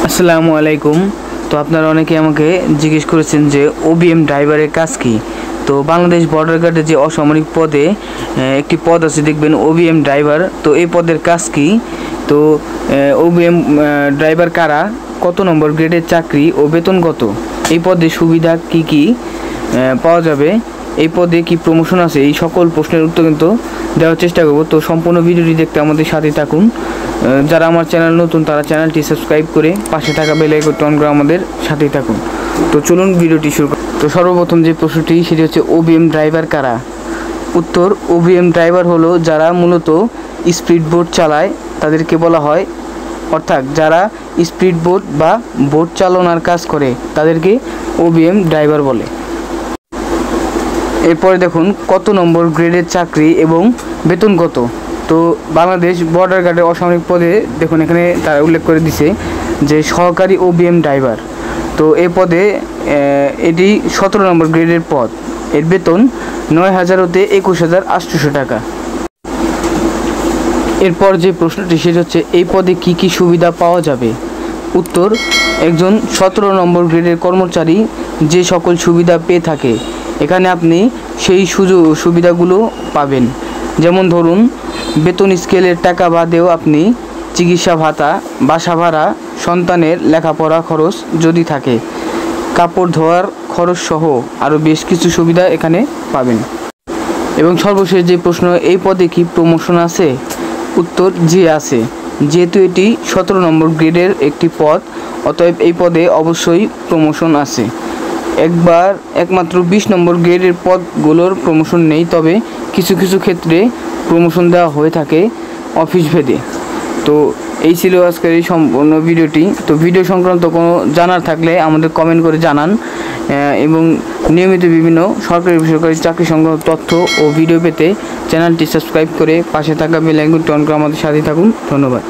আসসালামু আলাইকুম। তো আপনারা অনেকে আমাকে জিজ্ঞেস করেছেন যে ওবিএম ড্রাইভারের কাজ কি। তো বাংলাদেশ বর্ডার গার্ডে যে অসামরিক পদে একটি পদ আছে দেখবেন ওবিএম ড্রাইভার। তো এই পদের কাজ কি, তো ওবিএম ড্রাইভার কারা, কত নম্বর গ্রেডের চাকরি ও বেতন কত, এই পদে সুবিধা কি কি পাওয়া যাবে, এই পদে কি প্রমোশন আছে, এই সকল প্রশ্নের উত্তর কিন্তু দেওয়ার চেষ্টা করব। তো সম্পূর্ণ ভিডিওটি দেখতে আমাদের সাথে থাকুন। যারা আমার চ্যানেল নতুন তারা চ্যানেলটি সাবস্ক্রাইব করে পাশে থাকা বেল আইকনটি অন করে আমাদের সাথেই থাকুন। তো চলুন ভিডিওটি শুরু করি। তো সর্বপ্রথম যে প্রশ্নটি সেটি হচ্ছে ওবিএম ড্রাইভার কারা। উত্তর, ওবিএম ড্রাইভার হলো যারা মূলত স্পিড বোট চালায় তাদেরকে বলা হয়, অর্থাৎ যারা স্পিড বোট বা বোট চালনার কাজ করে তাদেরকে ওবিএম ড্রাইভার বলে। এরপরে দেখুন কত নম্বর গ্রেডের চাকরি এবং বেতন কত। তো বাংলাদেশ বর্ডার গার্ডের অসামরিক পদে দেখুন এখানে তারা উল্লেখ করে দিছে যে সহকারী ওবিএম ড্রাইভার। তো এই পদে এটি 17 নম্বর গ্রেডের পদ। এর বেতন 9,000 হতে 21,800 টাকা। এরপর যে প্রশ্নটি সেটা হচ্ছে এই পদে কি কি সুবিধা পাওয়া যাবে। উত্তর, একজন 17 নম্বর গ্রেডের কর্মচারী যে সকল সুবিধা পেয়ে থাকে এখানে আপনি সেই সুবিধাগুলো পাবেন। যেমন ধরুন, বেতন স্কেলের টাকা বাদেও আপনি চিকিৎসা ভাতা, বাসা ভাড়া, সন্তানের লেখাপড়া খরচ যদি থাকে, কাপড় ধোয়ার খরচ সহ আরও বেশ কিছু সুবিধা এখানে পাবেন। এবং সর্বশেষ যে প্রশ্ন, এই পদে কি প্রমোশন আছে। উত্তর, জি আছে। যেহেতু এটি 17 নম্বর গ্রেডের একটি পদ, অতএব এই পদে অবশ্যই প্রমোশন আছে। একমাত্র 20 নম্বর গ্রেডের পদগুলোর প্রমোশন নেই, তবে কিছু কিছু ক্ষেত্রে প্রমোশন দেওয়া হয়ে থাকে অফিস ভেদে। তো এই ছিল আজকের এই সম্পূর্ণ ভিডিওটি। তো ভিডিও সংক্রান্ত কোনো জানার থাকলে আমাদের কমেন্ট করে জানান, এবং নিয়মিত বিভিন্ন সরকারি বেসরকারি চাকরি সংক্রান্ত তথ্য ও ভিডিও পেতে চ্যানেলটি সাবস্ক্রাইব করে পাশে থাকা বেল আইকনটি অন করে আমাদের সাথে থাকুন। ধন্যবাদ।